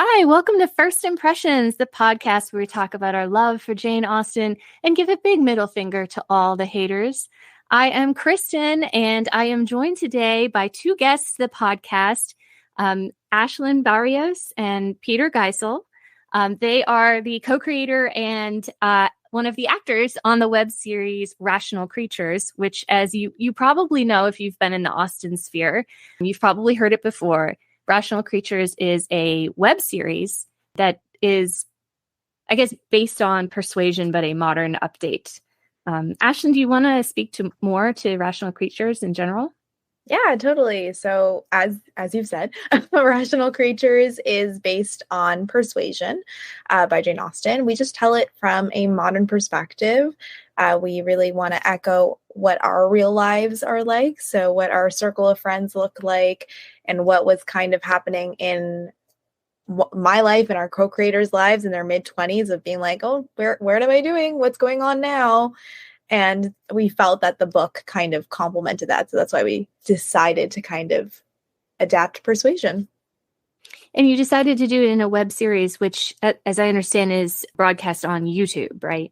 Hi, welcome to First Impressions, the podcast where we talk about our love for Jane Austen and give a big middle finger to all the haters. I am Kristen, and I am joined today by two guests of the podcast, Ayelen Barrios and Peter Giessl. They are the co-creator and one of the actors on the web series Rational Creatures, which, as you probably know if you've been in the Austen sphere, you've probably heard it before. Rational Creatures is a web series that is, I guess, based on Persuasion, but a modern update. Ayelen, do you want to speak more to Rational Creatures in general? Yeah, totally. So as you've said, Rational Creatures is based on Persuasion by Jane Austen. We just tell it from a modern perspective. We really want to echo what our real lives are like. So what our circle of friends look like and what was kind of happening in my life and our co-creators' lives in their mid-20s of being like, oh, what am I doing? What's going on now? And we felt that the book kind of complemented that. So that's why we decided to kind of adapt Persuasion. And you decided to do it in a web series, which, as I understand, is broadcast on YouTube, right?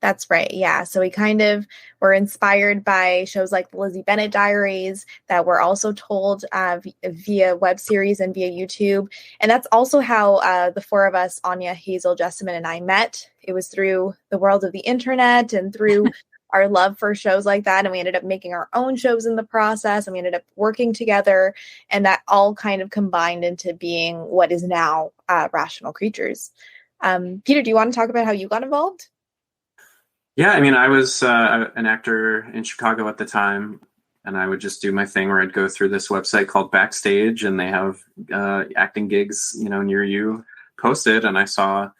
That's right. Yeah. So we kind of were inspired by shows like the Lizzie Bennet Diaries that were also told via web series and via YouTube. And that's also how the four of us, Anya, Hazel, Jessamine, and I met. It was through the world of the internet and through our love for shows like that. And we ended up making our own shows in the process. And we ended up working together. And that all kind of combined into being what is now Rational Creatures. Peter, do you want to talk about how you got involved? Yeah, I mean, I was an actor in Chicago at the time, and I would just do my thing where I'd go through this website called Backstage, and they have acting gigs, near you posted, and I saw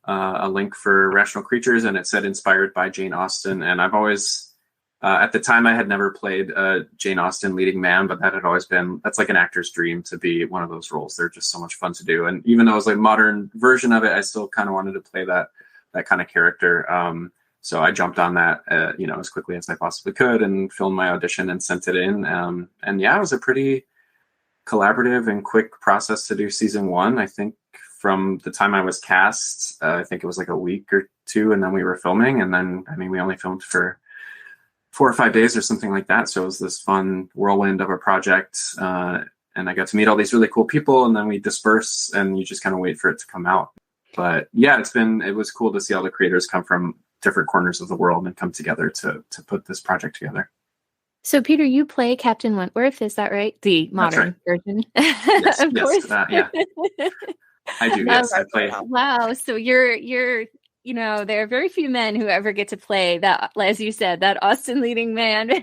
a link for Rational Creatures, and it said inspired by Jane Austen, and I've always, at the time, I had never played a Jane Austen leading man, but that's like an actor's dream to be one of those roles. They're just so much fun to do, and even though it was like a modern version of it, I still kind of wanted to play that kind of character. So I jumped on that, as quickly as I possibly could and filmed my audition and sent it in. And yeah, it was a pretty collaborative and quick process to do season one. I think from the time I was cast, I think it was like a week or two, and then we were filming. And then, we only filmed for 4 or 5 days or something like that. So it was this fun whirlwind of a project. And I got to meet all these really cool people, and then we disperse and you just kind of wait for it to come out. But yeah, it was cool to see all the creators come from different corners of the world and come together to put this project together. So, Peter, you play Captain Wentworth, is that right? The modern version. Yes, of course. Yeah. I do, yes. I play. Wow. So you're there are very few men who ever get to play that, as you said, that Austen leading man.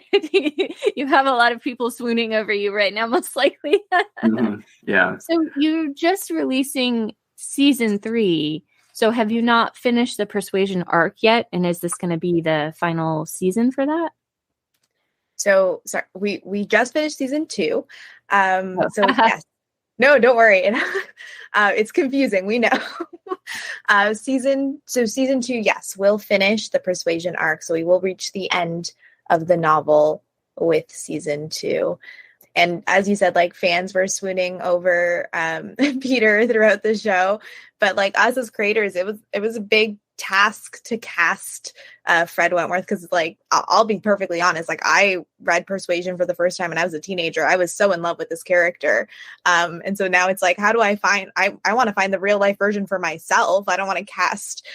You have a lot of people swooning over you right now, most likely. Mm-hmm. Yeah. So you're just releasing season 3. So have you not finished the Persuasion arc yet? And is this going to be the final season for that? So sorry, we just finished season 2. So yes. No, don't worry. It's confusing. We know. Season 2, yes, we'll finish the Persuasion arc. So we will reach the end of the novel with season 2. And as you said, like fans were swooning over Peter throughout the show. But like us as creators, it was a big task to cast Fred Wentworth, because like I'll be perfectly honest, like I read Persuasion for the first time when I was a teenager. I was so in love with this character. And so now it's like, how do I want to find the real life version for myself. I don't want to cast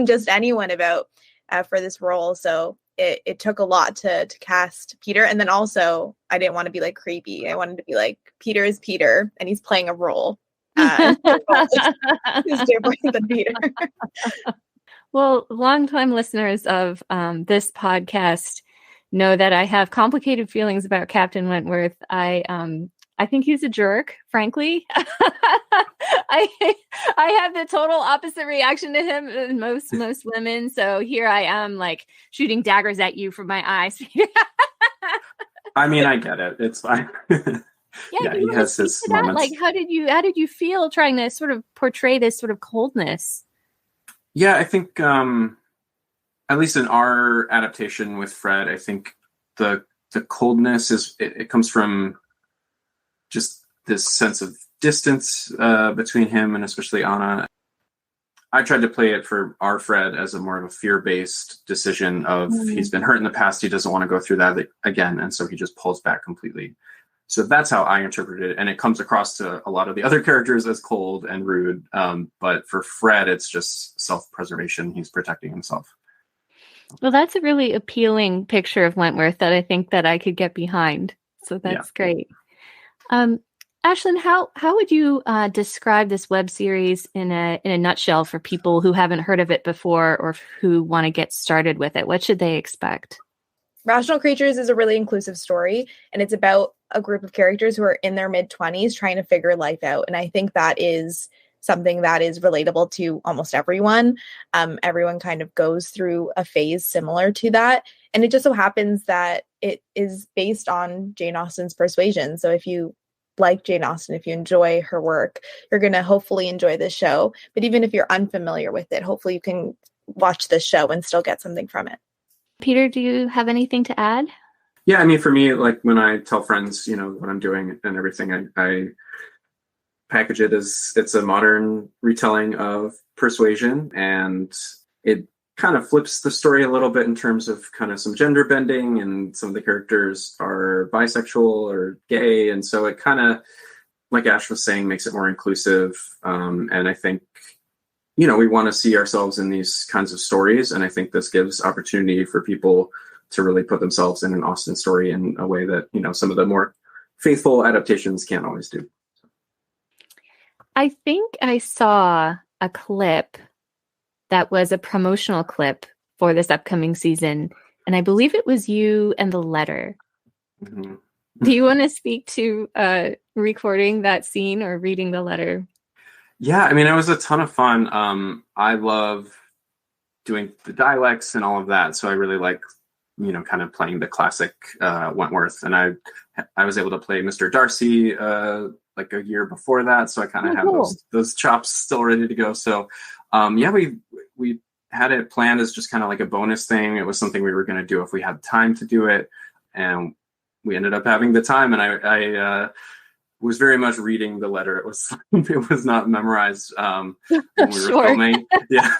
just anyone for this role. So it took a lot to cast Peter. And then also I didn't want to be like creepy. I wanted to be like, Peter is Peter and he's playing a role. It's different than Peter. Well, longtime listeners of this podcast know that I have complicated feelings about Captain Wentworth. I think he's a jerk, frankly. I have the total opposite reaction to him than most women. So here I am, like shooting daggers at you from my eyes. I get it. It's fine. Yeah, he has his moments. Like, how did you feel trying to sort of portray this sort of coldness? Yeah, I think at least in our adaptation with Fred, I think the coldness it comes from just this sense of distance between him and especially Ana. I tried to play it for our Fred as a more of a fear-based decision of he's been hurt in the past, he doesn't want to go through that again, and so he just pulls back completely. So that's how I interpreted it, and it comes across to a lot of the other characters as cold and rude. But for Fred, it's just self-preservation. He's protecting himself. Well, that's a really appealing picture of Wentworth that I think that I could get behind. So that's great. Ayelen, how would you describe this web series in a nutshell for people who haven't heard of it before or who want to get started with it? What should they expect? Rational Creatures is a really inclusive story, and it's about a group of characters who are in their mid-20s trying to figure life out. And I think that is something that is relatable to almost everyone. Everyone kind of goes through a phase similar to that. And it just so happens that it is based on Jane Austen's Persuasion. So if you like Jane Austen, if you enjoy her work, you're going to hopefully enjoy this show. But even if you're unfamiliar with it, hopefully you can watch this show and still get something from it. Peter, do you have anything to add? Yeah, I mean, for me, like when I tell friends, what I'm doing and everything, I package it as it's a modern retelling of Persuasion, and it kind of flips the story a little bit in terms of kind of some gender bending, and some of the characters are bisexual or gay, and so it kind of, like Ash was saying, makes it more inclusive. And I think, we want to see ourselves in these kinds of stories, and I think this gives opportunity for people to really put themselves in an Austen story in a way that, some of the more faithful adaptations can't always do. I think I saw a clip that was a promotional clip for this upcoming season, and I believe it was you and the letter. Mm-hmm. Do you want to speak to recording that scene or reading the letter? Yeah, I mean, it was a ton of fun. I love doing the dialects and all of that, so I really like, kind of playing the classic Wentworth. And I was able to play Mr. Darcy like a year before that, so I kind of have those chops still ready to go. So we had it planned as just kind of like a bonus thing. It was something we were going to do if we had time to do it, and we ended up having the time. And I was very much reading the letter. It was not memorized when we were filming. Yeah,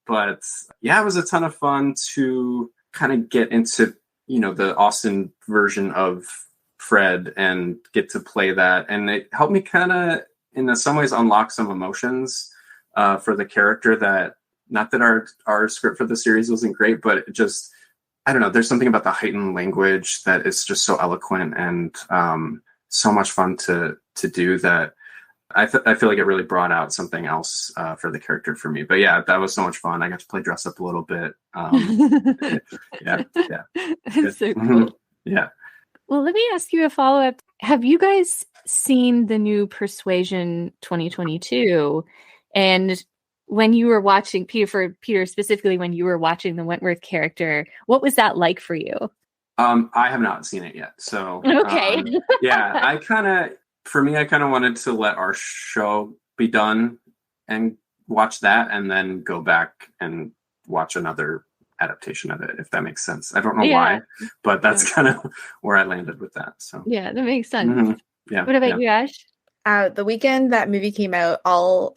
but yeah, it was a ton of fun to kind of get into the Austen version of Fred and get to play that, and it helped me kind of in some ways unlock some emotions for the character. That, not that our script for the series wasn't great, but it just, I don't know, there's something about the heightened language that is just so eloquent and so much fun to do that I feel like it really brought out something else for the character for me. But yeah, that was so much fun. I got to play dress up a little bit. Yeah. That's so cool. Yeah. Well, let me ask you a follow-up. Have you guys seen the new Persuasion 2022? And when you were watching, Peter specifically, when you were watching the Wentworth character, what was that like for you? I have not seen it yet. So okay. Yeah, I kind of wanted to let our show be done and watch that, and then go back and watch another adaptation of it, if that makes sense. I don't know why, but that's kind of where I landed with that. So yeah, that makes sense. Mm-hmm. Yeah. What about you, Ash? The weekend that movie came out, all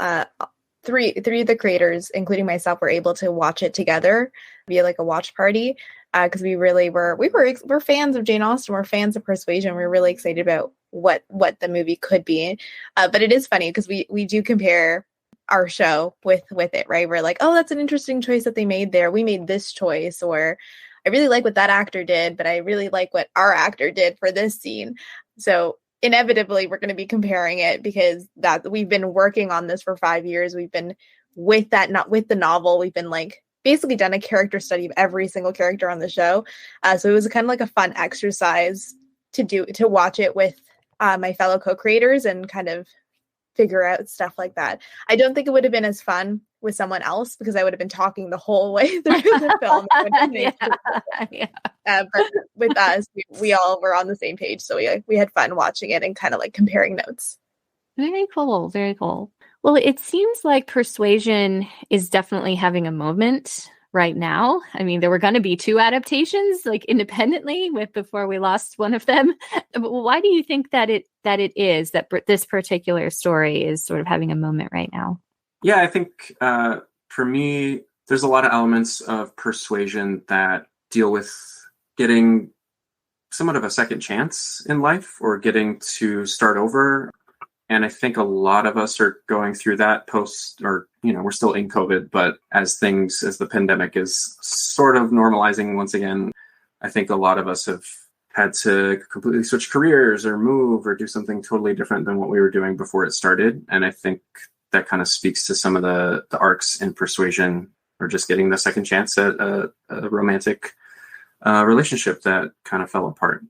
three of the creators, including myself, were able to watch it together via like a watch party. Because we really we're fans of Jane Austen, we're fans of Persuasion. We're really excited about what the movie could be. But it is funny because we do compare our show with it, right? We're like, oh, that's an interesting choice that they made there. We made this choice, or I really like what that actor did, but I really like what our actor did for this scene. So inevitably, we're going to be comparing it because that we've been working on this for 5 years. We've been with that, not with the novel. We've been like basically done a character study of every single character on the show. So it was kind of like a fun exercise to watch it with my fellow co-creators and kind of figure out stuff like that. I don't think it would have been as fun with someone else because I would have been talking the whole way through the film. But with us, we all were on the same page. So we had fun watching it and kind of like comparing notes. Very cool. Very cool. Well, it seems like Persuasion is definitely having a moment right now. I mean, there were going to be 2 adaptations, like independently, before we lost one of them. But why do you think that this particular story is sort of having a moment right now? Yeah, I think for me, there's a lot of elements of Persuasion that deal with getting somewhat of a second chance in life, or getting to start over. And I think a lot of us are going through that we're still in COVID, but as the pandemic is sort of normalizing once again, I think a lot of us have had to completely switch careers or move or do something totally different than what we were doing before it started. And I think that kind of speaks to some of the arcs in Persuasion, or just getting the second chance at a romantic relationship that kind of fell apart.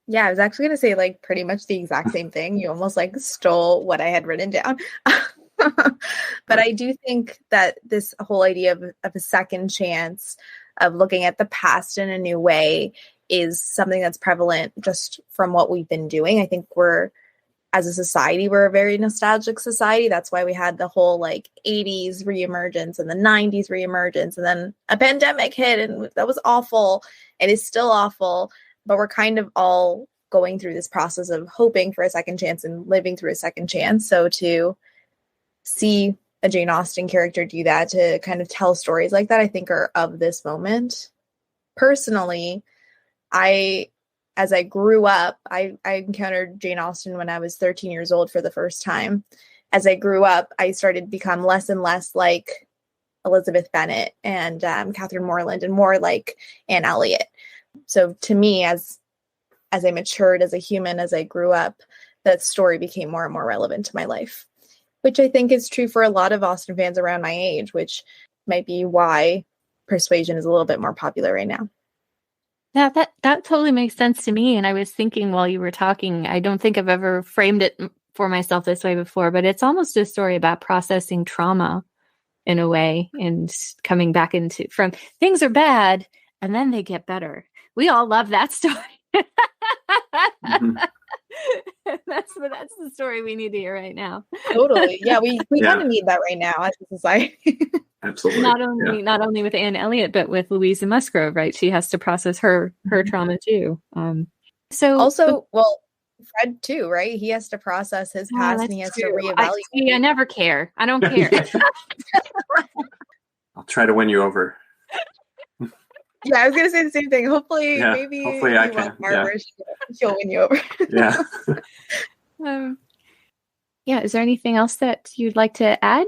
Yeah, I was actually going to say like pretty much the exact same thing. You almost like stole what I had written down. But I do think that this whole idea of a second chance, of looking at the past in a new way, is something that's prevalent just from what we've been doing. I think as a society, we're a very nostalgic society. That's why we had the whole like 80s reemergence and the 90s reemergence, and then a pandemic hit, and that was awful. It is still awful. But we're kind of all going through this process of hoping for a second chance and living through a second chance. So to see a Jane Austen character do that, to kind of tell stories like that, I think are of this moment. Personally, as I grew up, I encountered Jane Austen when I was 13 years old for the first time. As I grew up, I started to become less and less like Elizabeth Bennet and Catherine Morland, and more like Anne Elliot. So to me, as I matured as a human, as I grew up, that story became more and more relevant to my life, which I think is true for a lot of Austen fans around my age, which might be why Persuasion is a little bit more popular right now. Yeah, that totally makes sense to me. And I was thinking while you were talking, I don't think I've ever framed it for myself this way before, but it's almost a story about processing trauma in a way, and coming back from things are bad and then they get better. We all love that story. Mm-hmm. That's the story we need to hear right now. Totally. Yeah, we kind of need that right now as a society. Absolutely. Not only with Anne Elliot, but with Louisa Musgrove, right? She has to process her trauma too. So also, Fred too, right? He has to process his past, and he has to reevaluate. I never care. I don't care. I'll try to win you over. Yeah, I was going to say the same thing. Hopefully I can. She'll win you over. Yeah. Yeah. Is there anything else that you'd like to add?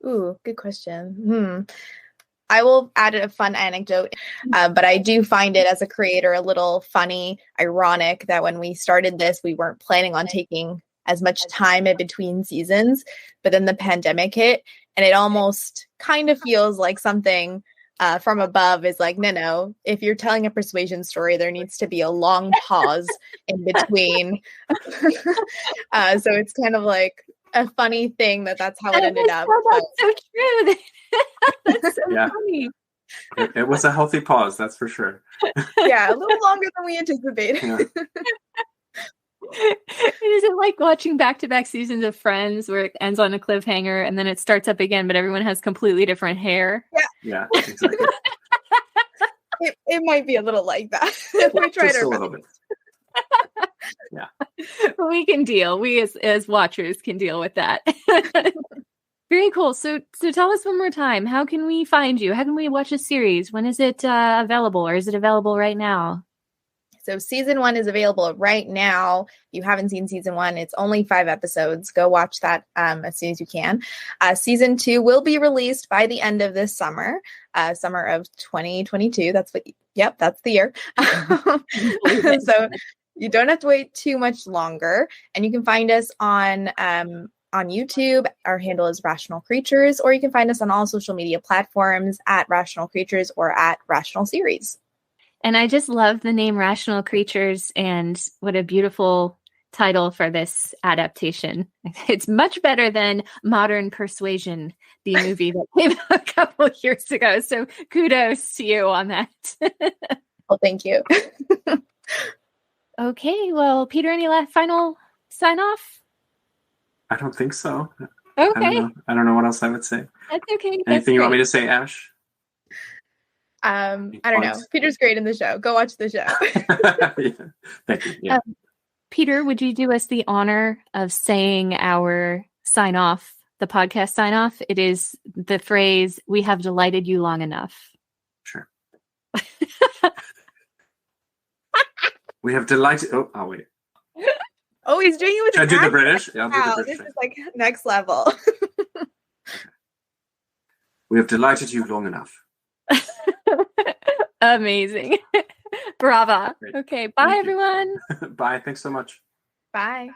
Ooh, good question. I will add a fun anecdote, but I do find it as a creator a little funny, ironic that when we started this, we weren't planning on taking as much time in between seasons, but then the pandemic hit, and it almost kind of feels like something from above is like, no, if you're telling a Persuasion story, there needs to be a long pause in between. So it's kind of like a funny thing that's how it ended up. That's so true. That's so funny. It was a healthy pause, that's for sure. Yeah, a little longer than we anticipated. Yeah. Is it like watching back-to-back seasons of Friends where it ends on a cliffhanger and then it starts up again, but everyone has completely different hair? Yeah, exactly. It might be a little like that. We tried just a little bit. Yeah. We can deal. We as watchers can deal with that. Very cool. So tell us one more time, how can we find you? How can we watch a series? When is it available, or is it available right now? So season 1 is available right now. If you haven't seen season 1, it's only 5 episodes. Go watch that as soon as you can. Season 2 will be released by the end of this summer, summer of 2022. That's the year. So you don't have to wait too much longer. And you can find us on YouTube. Our handle is Rational Creatures, or you can find us on all social media platforms at Rational Creatures or at Rational Series. And I just love the name Rational Creatures, and what a beautiful title for this adaptation. It's much better than Modern Persuasion, the movie that came out a couple of years ago. So kudos to you on that. Well, thank you. Okay. Well, Peter, any final sign off? I don't think so. Okay. I don't know what else I would say. That's okay. Anything you want me to say, Ash? I don't know. Peter's great in the show. Go watch the show. Yeah. Thank you. Yeah. Peter, would you do us the honor of saying our sign off, the podcast sign off? It is the phrase, "We have delighted you long enough." Sure. We have delighted. Oh, I'll wait. Oh, he's doing it with. Should I do the British? Yeah, I'll do the British. This is like next level. Okay. We have delighted you long enough. Amazing. Brava. Great. Okay. Bye, everyone. Bye. Thanks so much. Bye.